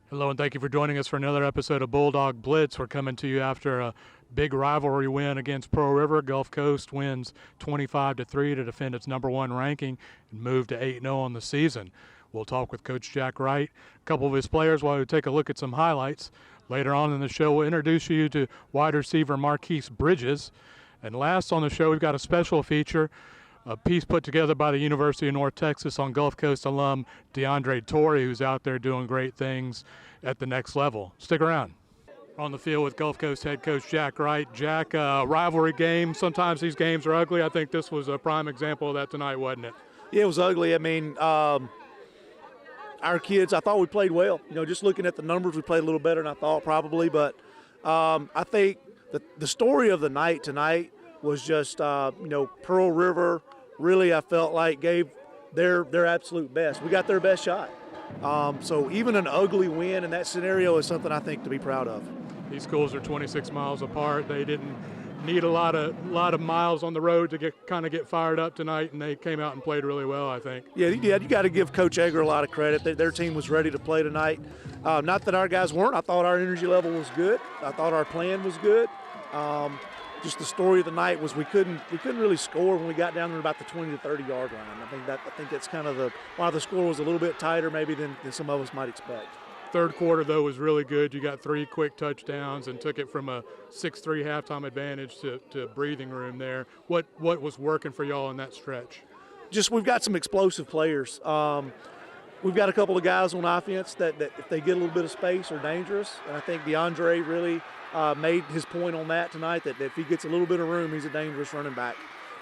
Hello and thank you for joining us for another episode of Bulldog Blitz. We're coming to you after a big rivalry win against Pearl River. Gulf Coast wins 25-3 to defend its #1 ranking and move to 8-0 on the season. We'll talk with Coach Jack Wright, a couple of his players, while we take a look at some highlights. Later on in the show, we'll introduce you to wide receiver Marquise Bridges. And last on the show, we've got a special feature, a piece put together by the University of North Texas on Gulf Coast alum Deondre Torrey, who's out there doing great things at the next level. Stick around. On the field with Gulf Coast head coach Jack Wright. Jack, rivalry game. Sometimes these games are ugly. I think this was a prime example of that tonight, wasn't it? Yeah, it was ugly. I mean, our kids, I thought we played well. You know, just looking at the numbers, we played a little better than I thought probably. But I think the story of the night tonight was just, Pearl River really, I felt like, gave their absolute best. We got their best shot. So even an ugly win in that scenario is something I think to be proud of. These schools are 26 miles apart. They didn't need a lot of miles on the road to get fired up tonight, and they came out and played really well, I think. Yeah, you got to give Coach Egger a lot of credit. Their team was ready to play tonight. Not that our guys weren't. I thought our energy level was good. I thought our plan was good. Just the story of the night was we couldn't really score when we got down to about the 20 to 30 yard line. I think that's kind of why the score was a little bit tighter maybe than some of us might expect. Third quarter though was really good. You got 3 quick touchdowns and took it from a 6-3 halftime advantage to breathing room there. What was working for y'all in that stretch? Just we've got some explosive players. We've got a couple of guys on offense that if they get a little bit of space are dangerous, and I think Deandre really made his point on that tonight, that if he gets a little bit of room, he's a dangerous running back.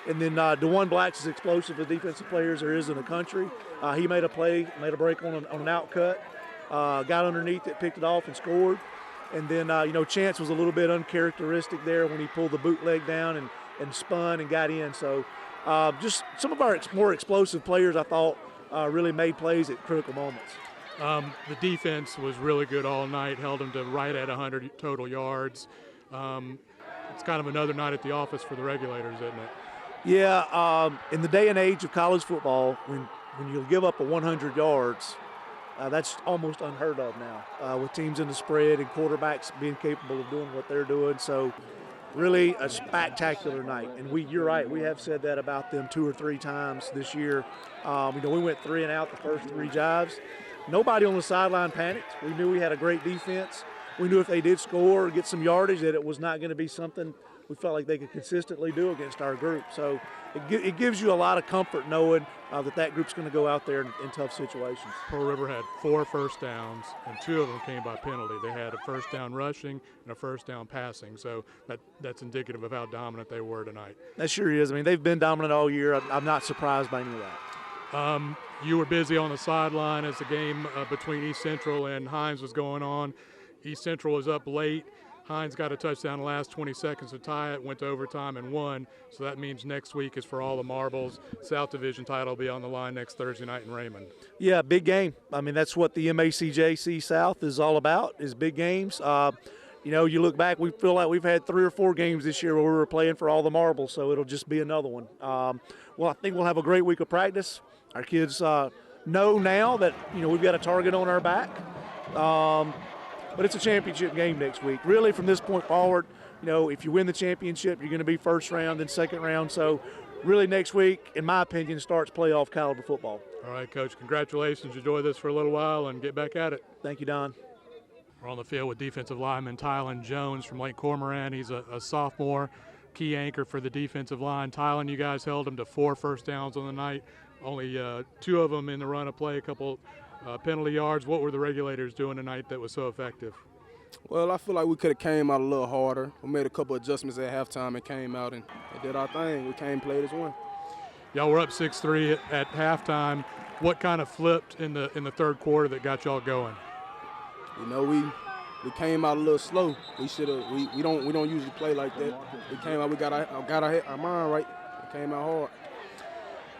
And then DeWan Black's as explosive as defensive players there is in the country. He made a break on an out cut, got underneath it, picked it off, and scored. And then, Chance was a little bit uncharacteristic there when he pulled the bootleg down and spun and got in. So just some of our more explosive players, I thought, really made plays at critical moments. The defense was really good all night, held them to right at 100 total yards. It's kind of another night at the office for the regulators, isn't it? Yeah, in the day and age of college football, when you give up 100 yards, that's almost unheard of now, with teams in the spread and quarterbacks being capable of doing what they're doing. So really a spectacular night. And you're right, we have said that about them 2 or 3 times this year. We went 3 and out the first 3 drives. Nobody on the sideline panicked. We knew we had a great defense. We knew if they did score or get some yardage that it was not going to be something we felt like they could consistently do against our group. So it gives you a lot of comfort knowing that group's going to go out there in tough situations. Pearl River had 4 first downs, and 2 of them came by penalty. They had a first down rushing and a first down passing. So that's indicative of how dominant they were tonight. That sure is. I mean, they've been dominant all year. I'm not surprised by any of that. You were busy on the sideline as the game between East Central and Hines was going on. East Central was up late. Hines got a touchdown in the last 20 seconds to tie it, went to overtime and won. So that means next week is for all the marbles. South Division title will be on the line next Thursday night in Raymond. Yeah, big game. I mean, that's what the MGCCC South is all about, is big games. You look back, we feel like we've had 3 or 4 games this year where we were playing for all the marbles, so it'll just be another one. Well, I think we'll have a great week of practice. Our kids know now that, we've got a target on our back. But it's a championship game next week. Really, from this point forward, if you win the championship, you're going to be first round, then second round. So really next week, in my opinion, starts playoff caliber football. All right, Coach, congratulations. Enjoy this for a little while and get back at it. Thank you, Don. We're on the field with defensive lineman Tylan Jones from Lake Cormorant. He's a sophomore, key anchor for the defensive line. Tylan, you guys held him to 4 first downs on the night, only 2 of them in the run of play, a couple penalty yards. What were the regulators doing tonight that was so effective? Well, I feel like we could have came out a little harder. We made a couple adjustments at halftime and came out and did our thing. We came, played as one. Y'all were up 6-3 at halftime. What kind of flipped in the third quarter that got y'all going? We came out a little slow. We should have. We don't usually play like that. We came out. We got our mind right. We came out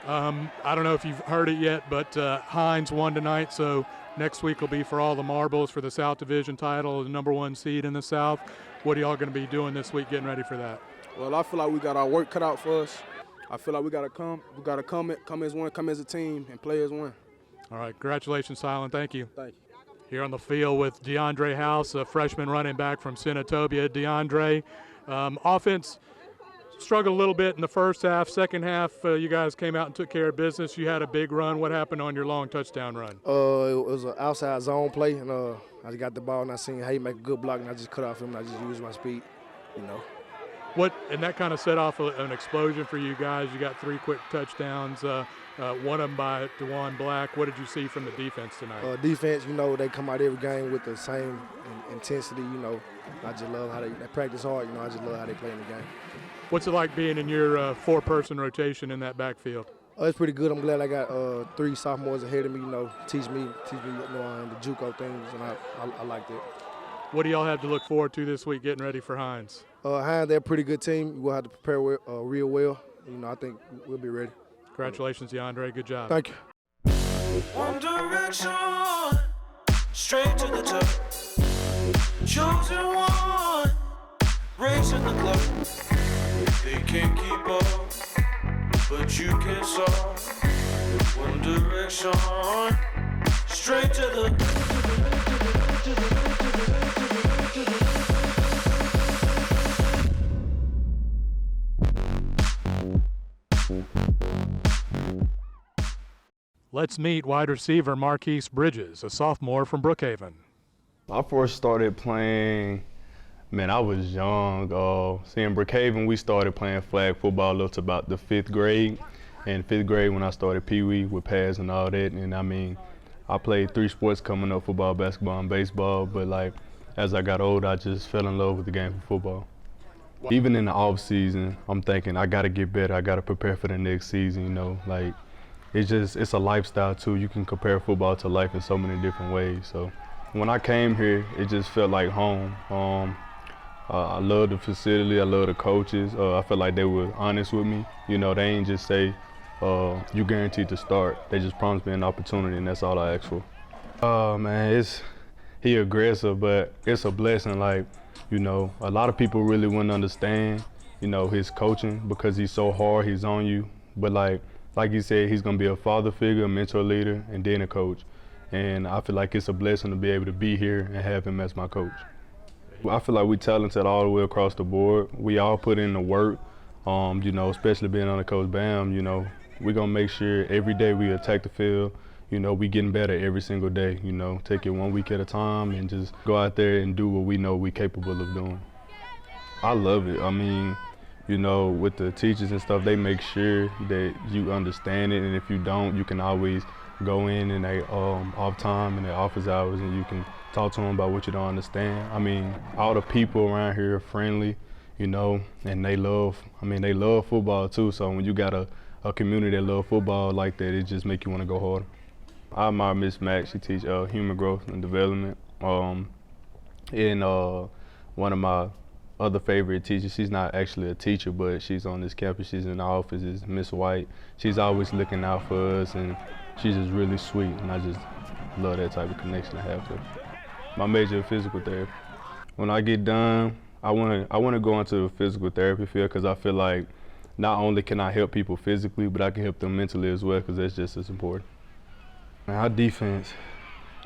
hard. I don't know if you've heard it yet, but Hines won tonight, so next week will be for all the marbles for the South Division title, the #1 seed in the South. What are y'all going to be doing this week getting ready for that? Well, I feel like we got our work cut out for us. I feel like we got to come as one, come as a team, and play as one. All right, congratulations, Tylan. Thank you. Thank you. Here on the field with Deondre House, a freshman running back from Senatobia. Deandre, offense struggled a little bit in the first half. Second half, you guys came out and took care of business. You had a big run. What happened on your long touchdown run? It was an outside zone play, and I just got the ball, and I seen Hay make a good block, and I just cut off him, and I just used my speed, And that kind of set off an explosion for you guys. You got 3 quick touchdowns, one of them by DeJuan Black. What did you see from the defense tonight? Defense, they come out every game with the same intensity, I just love how they practice hard, I just love how they play in the game. What's it like being in your 4-person rotation in that backfield? It's pretty good. I'm glad I got 3 sophomores ahead of me, teach me the JUCO things, and I liked it. What do y'all have to look forward to this week getting ready for Hines? Hines, they're a pretty good team. We'll have to prepare real well. I think we'll be ready. Congratulations, Deandre. Good job. Thank you. One direction, straight to the top. Chosen one, racing the clock. They can't keep up, but you can solve. One direction, straight to the. Let's meet wide receiver Marquise Bridges, a sophomore from Brookhaven. I first started playing, I was young. In Brookhaven, we started playing flag football up to about the 5th grade. In 5th grade, when I started Pee Wee with pads and all that, and I played 3 sports coming up: football, basketball, and baseball. But as I got older, I just fell in love with the game of football. Even in the off season, I'm thinking I got to get better. I got to prepare for the next season. It's a lifestyle too. You can compare football to life in so many different ways. So when I came here, it just felt like home. I love the facility. I love the coaches. I felt like they were honest with me. They ain't just say, you guaranteed to start. They just promised me an opportunity, and that's all I asked for. He aggressive, but it's a blessing. A lot of people really wouldn't understand, his coaching because he's so hard, he's on you. But like you said, he's gonna be a father figure, a mentor leader, and then a coach. And I feel like it's a blessing to be able to be here and have him as my coach. I feel like we're talented all the way across the board. We all put in the work, especially being under Coach Bam, we're gonna make sure every day we attack the field. We getting better every single day, take it 1 week at a time and just go out there and do what we know we're capable of doing. I love it. With the teachers and stuff, they make sure that you understand it, and if you don't, you can always go in their off time and their office hours, and you can talk to them about what you don't understand. All the people around here are friendly, and they love football too. So when you got a community that love football like that, it just make you want to go harder. I admire Miss Mack. She teach human growth and development. One of my other favorite teachers, she's not actually a teacher, but she's on this campus, she's in the office, is Miss White. She's always looking out for us, and she's just really sweet, and I just love that type of connection I have to her. My major is physical therapy. When I get done, I want to go into the physical therapy field because I feel like not only can I help people physically, but I can help them mentally as well, because that's just as important. Our defense,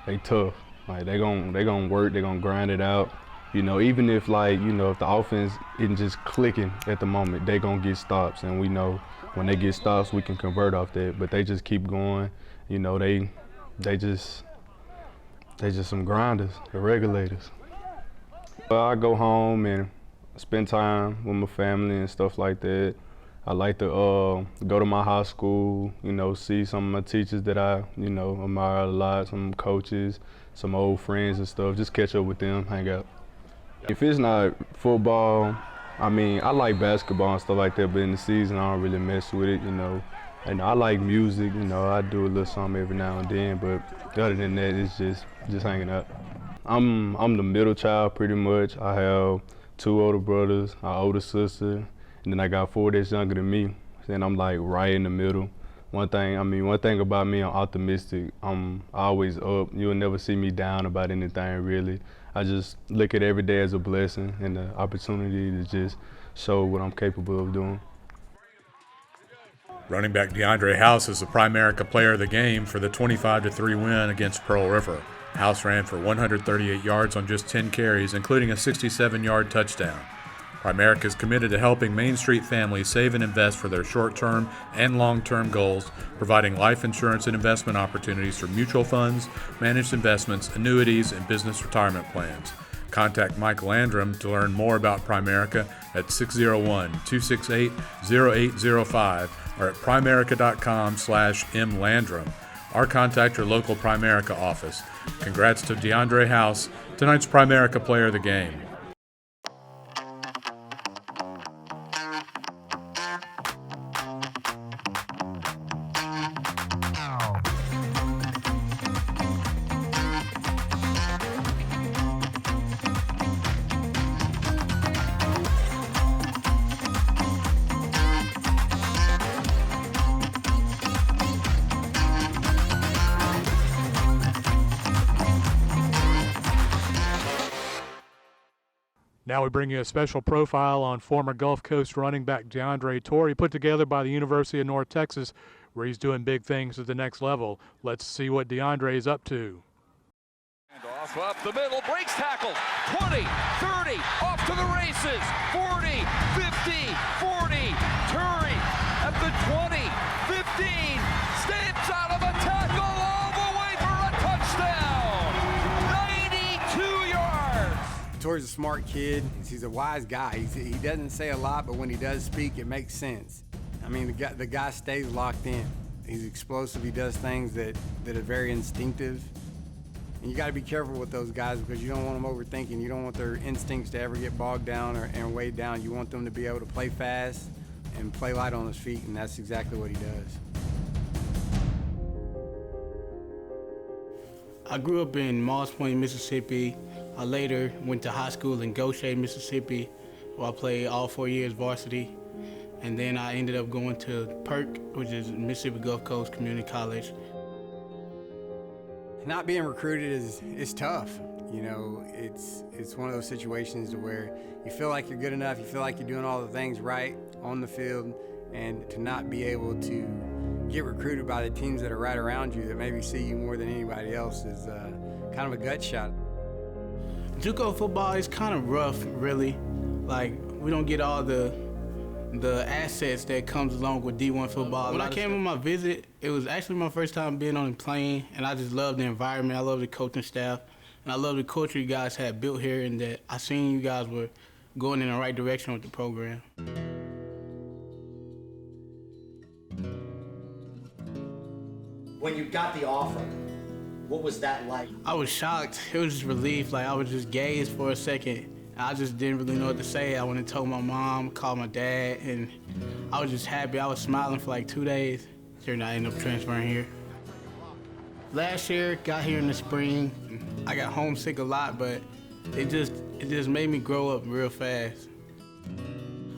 they tough. They gonna work, they gonna grind it out. Even if if the offense isn't just clicking at the moment, they gonna get stops, and we know when they get stops, we can convert off that. But they just keep going. They just some grinders, the regulators. I go home and spend time with my family and stuff like that. I like to go to my high school, see some of my teachers that I, admire a lot, some coaches, some old friends and stuff, just catch up with them, hang out. If it's not football, I like basketball and stuff like that, but in the season, I don't really mess with it, And I like music, I do a little something every now and then, but other than that, it's just hanging out. I'm the middle child pretty much. I have 2 older brothers, an older sister, and then I got 4 that's younger than me. And I'm like right in the middle. One thing about me, I'm optimistic. I'm always up. You'll never see me down about anything really. I just look at every day as a blessing and the opportunity to just show what I'm capable of doing. Running back Deondre House is the Primerica player of the game for the 25-3 win against Pearl River. House ran for 138 yards on just 10 carries, including a 67-yard touchdown. Primerica is committed to helping Main Street families save and invest for their short-term and long-term goals, providing life insurance and investment opportunities through mutual funds, managed investments, annuities, and business retirement plans. Contact Mike Landrum to learn more about Primerica at 601-268-0805 or at primerica.com/mlandrum, or contact your local Primerica office. Congrats to Deondre House, tonight's Primerica player of the game. Now we bring you a special profile on former Gulf Coast running back Deandre Torrey, put together by the University of North Texas, where he's doing big things at the next level. Let's see what Deandre is up to. And off up the middle, breaks tackle, 20, 30, off to the races, 40, 50, 40, Torrey at the 20, 15, steps out of a tackle all the way for a touchdown, 92 yards. Torrey's a smart kid. He's a wise guy. He doesn't say a lot, but when he does speak, it makes sense. I mean, the guy stays locked in. He's explosive. He does things that are very instinctive. And you got to be careful with those guys because you don't want them overthinking. You don't want their instincts to ever get bogged down and weighed down. You want them to be able to play fast and play light on his feet, and that's exactly what he does. I grew up in Moss Point, Mississippi. I later went to high school in Goshen, Mississippi, where I played all 4 years varsity. And then I ended up going to Perk, which is Mississippi Gulf Coast Community College. Not being recruited is tough. You know, it's one of those situations where you feel like you're good enough, you feel like you're doing all the things right on the field, and to not be able to get recruited by the teams that are right around you that maybe see you more than anybody else is kind of a gut shot. JUCO football is kind of rough, really. Like, we don't get all the assets that comes along with D1 football. When I came on my visit, it was actually my first time being on a plane, and I just love the environment. I love the coaching staff, and I love the culture you guys had built here, and that I seen you guys were going in the right direction with the program. When you got the offer, what was that like? I was shocked. It was just relief. Like, I was just gazed for a second. I just didn't really know what to say. I went and told my mom, called my dad, and I was just happy. I was smiling for like 2 days. Sure, I ended up transferring here. Last year, got here in the spring. I got homesick a lot, but it just made me grow up real fast.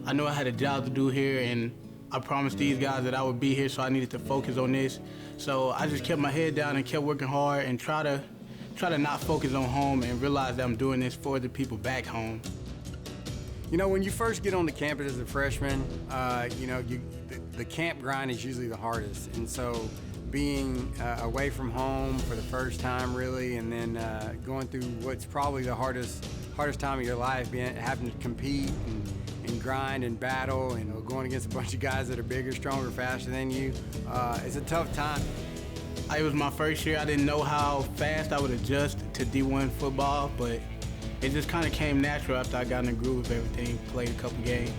I knew I had a job to do here, and I promised these guys that I would be here, so I needed to focus on this. So I just kept my head down and kept working hard and try to not focus on home and realize that I'm doing this for the people back home. You know, when you first get on the campus as a freshman, you know, the camp grind is usually the hardest. And so being away from home for the first time, really, and then going through what's probably the hardest time of your life, having to compete and grind and battle and going against a bunch of guys that are bigger, stronger, faster than you, it's a tough time. It was my first year. I didn't know how fast I would adjust to D1 football, but it just kind of came natural after I got in the groove of everything, played a couple games.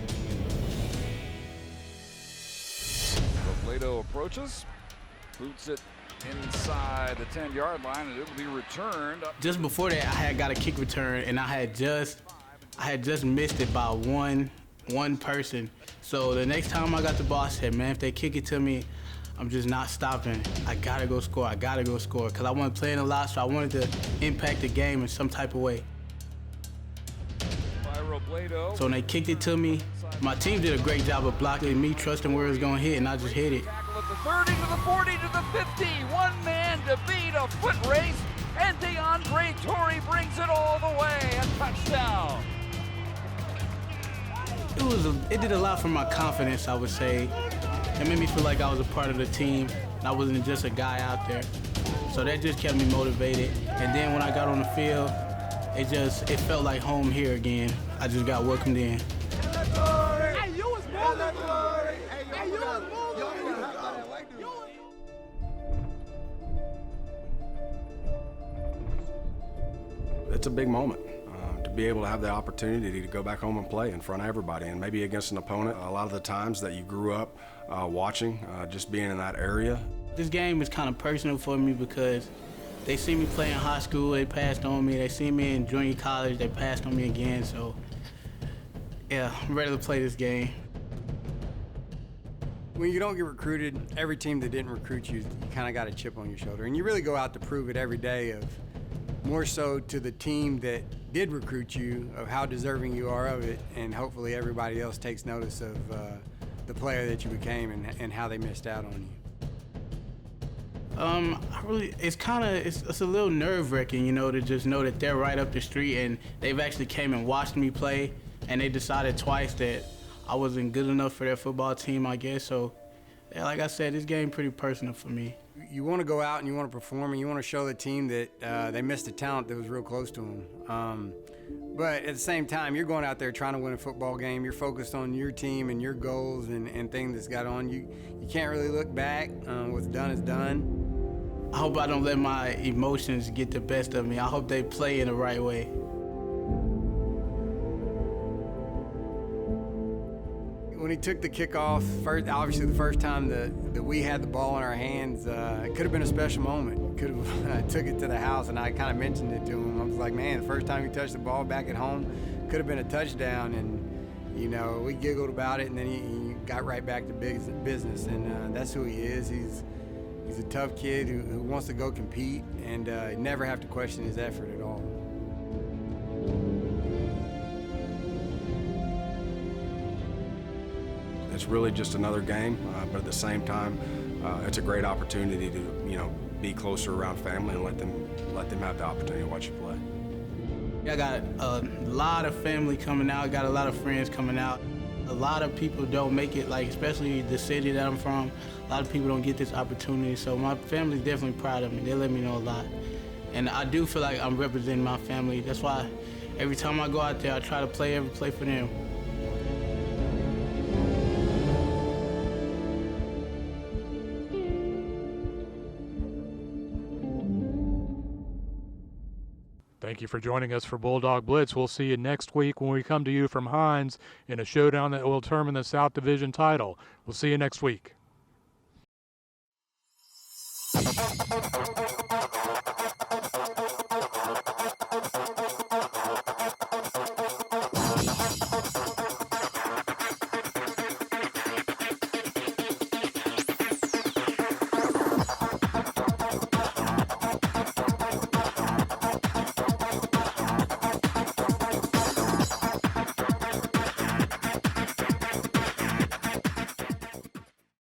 Robledo approaches, boots it inside the 10-yard line, and it'll be returned. Just before that, I had got a kick return, and I had just missed it by one person. So the next time I got the ball, I said, man, if they kick it to me, I'm just not stopping. I gotta go score, I gotta go score, because I wasn't playing a lot, so I wanted to impact the game in some type of way. So when they kicked it to me, my team did a great job of blocking me, trusting where it was gonna hit, and I just hit it. Tackle at the 30 to the 40 to the 50. One man to beat, a foot race, and Deandre Torrey brings it all the way. A touchdown. It did a lot for my confidence, I would say. It made me feel like I was a part of the team, and I wasn't just a guy out there. So that just kept me motivated. And then when I got on the field, it felt like home here again. I just got welcomed in. It's a big moment to be able to have the opportunity to go back home and play in front of everybody, and maybe against an opponent a lot of the times that you grew up watching, just being in that area. This game is kind of personal for me because they see me play in high school, they passed on me. They see me in junior college, they passed on me again. So, yeah, I'm ready to play this game. When you don't get recruited, every team that didn't recruit you, you kind of got a chip on your shoulder. And you really go out to prove it every day, of more so to the team that did recruit you, of how deserving you are of it, and hopefully everybody else takes notice of the player that you became and how they missed out on you. It's a little nerve-wracking, you know, to just know that they're right up the street and they've actually came and watched me play, and they decided twice that I wasn't good enough for their football team, I guess. So, yeah, like I said, this game pretty personal for me. You want to go out and you want to perform and you want to show the team that they missed a talent that was real close to them. But at the same time, you're going out there trying to win a football game. You're focused on your team and your goals and things that's got on. You can't really look back. What's done is done. I hope I don't let my emotions get the best of me. I hope they play in the right way. When he took the kickoff, obviously the first time that we had the ball in our hands, it could have been a special moment. Could have took it to the house, and I kind of mentioned it to him. I was like, man, the first time he touched the ball back at home, could have been a touchdown. And, you know, we giggled about it, and then he got right back to business. And that's who he is. He's a tough kid who wants to go compete and never have to question his effort at all. It's really just another game, but at the same time, it's a great opportunity to, you know, be closer around family and let them have the opportunity to watch you play. I got a lot of family coming out, got a lot of friends coming out. A lot of people don't make it, like especially the city that I'm from, a lot of people don't get this opportunity, so my family's definitely proud of me. They let me know a lot. And I do feel like I'm representing my family. That's why every time I go out there, I try to play every play for them. Thank you for joining us for Bulldog Blitz. We'll see you next week when we come to you from Hines in a showdown that will determine the South Division title. We'll see you next week.